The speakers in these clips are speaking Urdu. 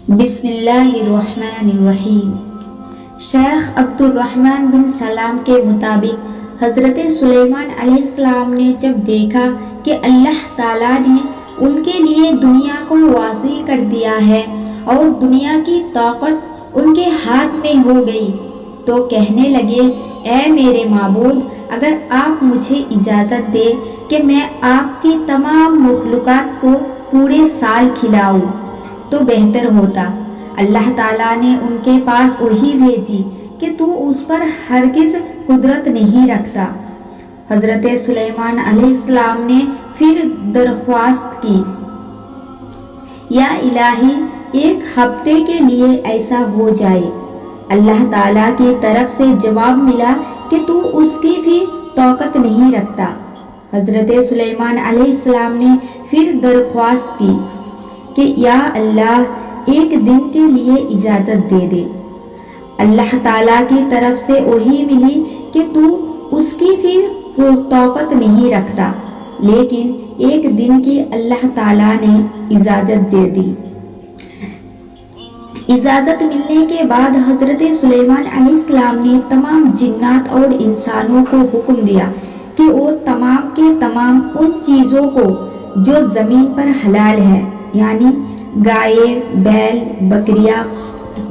بسم اللہ الرحمن الرحیم۔ شیخ عبد الرحمن بن سلام کے مطابق حضرت سلیمان علیہ السلام نے جب دیکھا کہ اللہ تعالیٰ نے ان کے لیے دنیا کو واسع کر دیا ہے اور دنیا کی طاقت ان کے ہاتھ میں ہو گئی تو کہنے لگے، اے میرے معبود، اگر آپ مجھے اجازت دے کہ میں آپ کی تمام مخلوقات کو پورے سال کھلاؤں تو بہتر ہوتا۔ اللہ تعالیٰ نے ان کے پاس وحی بھیجی کہ تو اس پر ہرگز قدرت نہیں رکھتا۔ حضرت سلیمان علیہ السلام نے پھر درخواست کی، یا الہی، ایک ہفتے کے لیے ایسا ہو جائے۔ اللہ تعالیٰ کی طرف سے جواب ملا کہ تو اس کی بھی طاقت نہیں رکھتا۔ حضرت سلیمان علیہ السلام نے پھر درخواست کی کہ یا اللہ، ایک دن کے لیے اجازت دے دے۔ اللہ تعالیٰ کی طرف سے وحی ملی کہ تو اس کی بھی طاقت نہیں رکھتا، لیکن ایک دن کی اللہ تعالیٰ نے اجازت دے دی۔ اجازت ملنے کے بعد حضرت سلیمان علیہ السلام نے تمام جنات اور انسانوں کو حکم دیا کہ وہ تمام کے تمام ان چیزوں کو جو زمین پر حلال ہے، یعنی گائے، بیل، بکریاں،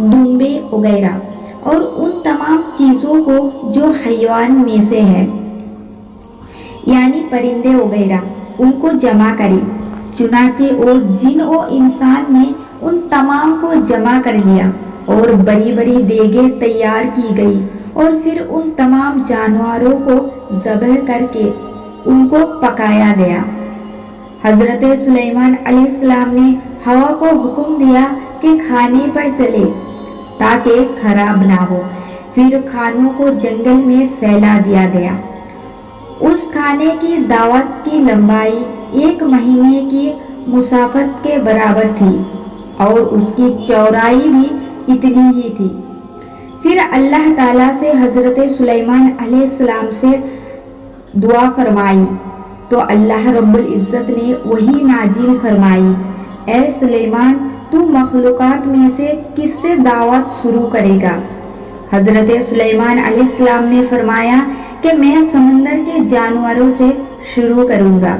دمبے وغیرہ، اور ان تمام چیزوں کو جو حیوان میں سے ہے، یعنی پرندے وغیرہ، ان کو جمع کرے۔ چنانچہ وہ جن و انسان نے ان تمام کو جمع کر لیا اور بڑی بڑی دیگیں تیار کی گئی، اور پھر ان تمام جانوروں کو ذبح کر کے ان کو پکایا گیا۔ حضرت سلیمان علیہ السلام نے ہوا کو حکم دیا کہ کھانے پر چلے تاکہ خراب نہ ہو۔ پھر کھانوں کو جنگل میں پھیلا دیا گیا۔ اس کھانے کی دعوت کی لمبائی 1 مہینے کی مسافت کے برابر تھی اور اس کی چوڑائی بھی اتنی ہی تھی۔ پھر اللہ تعالیٰ سے حضرت سلیمان علیہ السلام سے دعا فرمائی تو اللہ رب العزت نے وحی نازل فرمائی، اے سلیمان، تو مخلوقات میں سے کس سے دعوت شروع کرے گا؟ حضرت سلیمان علیہ السلام نے فرمایا کہ میں سمندر کے جانوروں سے شروع کروں گا۔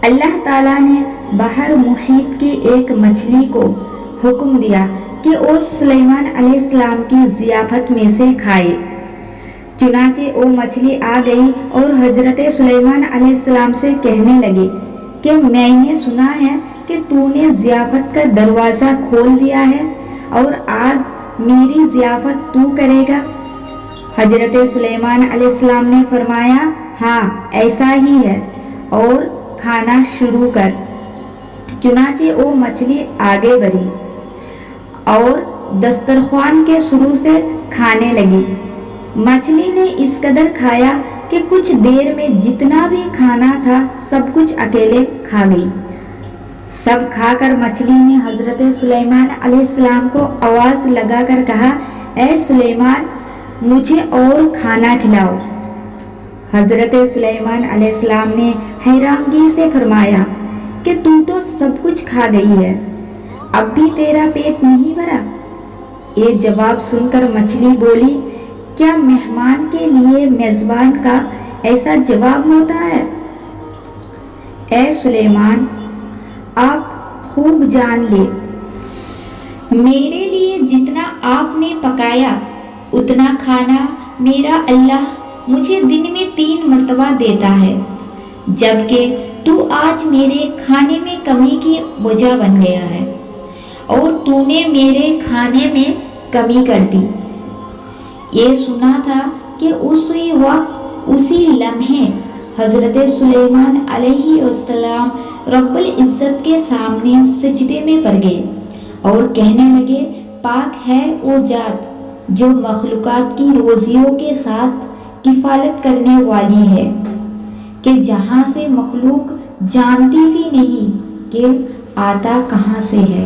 اللہ تعالیٰ نے بحر محیط کی ایک مچھلی کو حکم دیا کہ وہ سلیمان علیہ السلام کی ضیافت میں سے کھائے۔ چنانچہ وہ مچھلی آ گئی اور حضرت سلیمان علیہ السلام سے کہنے لگے کہ میں نے سنا ہے کہ تو نے ضیافت کا دروازہ کھول دیا ہے اور آج میری ضیافت تو کرے گا۔ حضرت سلیمان علیہ السلام نے فرمایا، ہاں ایسا ہی ہے، اور کھانا شروع کر۔ چنانچہ وہ مچھلی آگے بڑھی اور دسترخوان کے شروع سے کھانے لگی۔ مچھلی نے اس قدر کھایا کہ کچھ دیر میں جتنا بھی کھانا تھا سب کچھ اکیلے کھا گئی۔ سب کھا کر مچھلی نے حضرت سلیمان علیہ السلام کو آواز لگا کر کہا، اے سلیمان، مجھے اور کھانا کھلاؤ۔ حضرت سلیمان علیہ السلام نے حیرانگی سے فرمایا کہ تو سب کچھ کھا گئی ہے، اب بھی تیرا پیٹ نہیں بھرا؟ یہ جواب سن کر مچھلی بولی، کیا مہمان کے لیے میزبان کا ایسا جواب ہوتا ہے؟ اے سلیمان، آپ خوب جان لے، میرے لیے جتنا آپ نے پکایا اتنا کھانا میرا اللہ مجھے دن میں 3 مرتبہ دیتا ہے، جبکہ تو آج میرے کھانے میں کمی کی وجہ بن گیا ہے اور تو نے میرے کھانے میں کمی کر دی۔ یہ سنا تھا کہ اسی وقت، اسی لمحے حضرت سلیمان علیہ السلام رب العزت کے سامنے سجدے میں پڑ گئے اور کہنے لگے، پاک ہے وہ ذات جو مخلوقات کی روزیوں کے ساتھ کفالت کرنے والی ہے، کہ جہاں سے مخلوق جانتی بھی نہیں کہ آتا کہاں سے ہے۔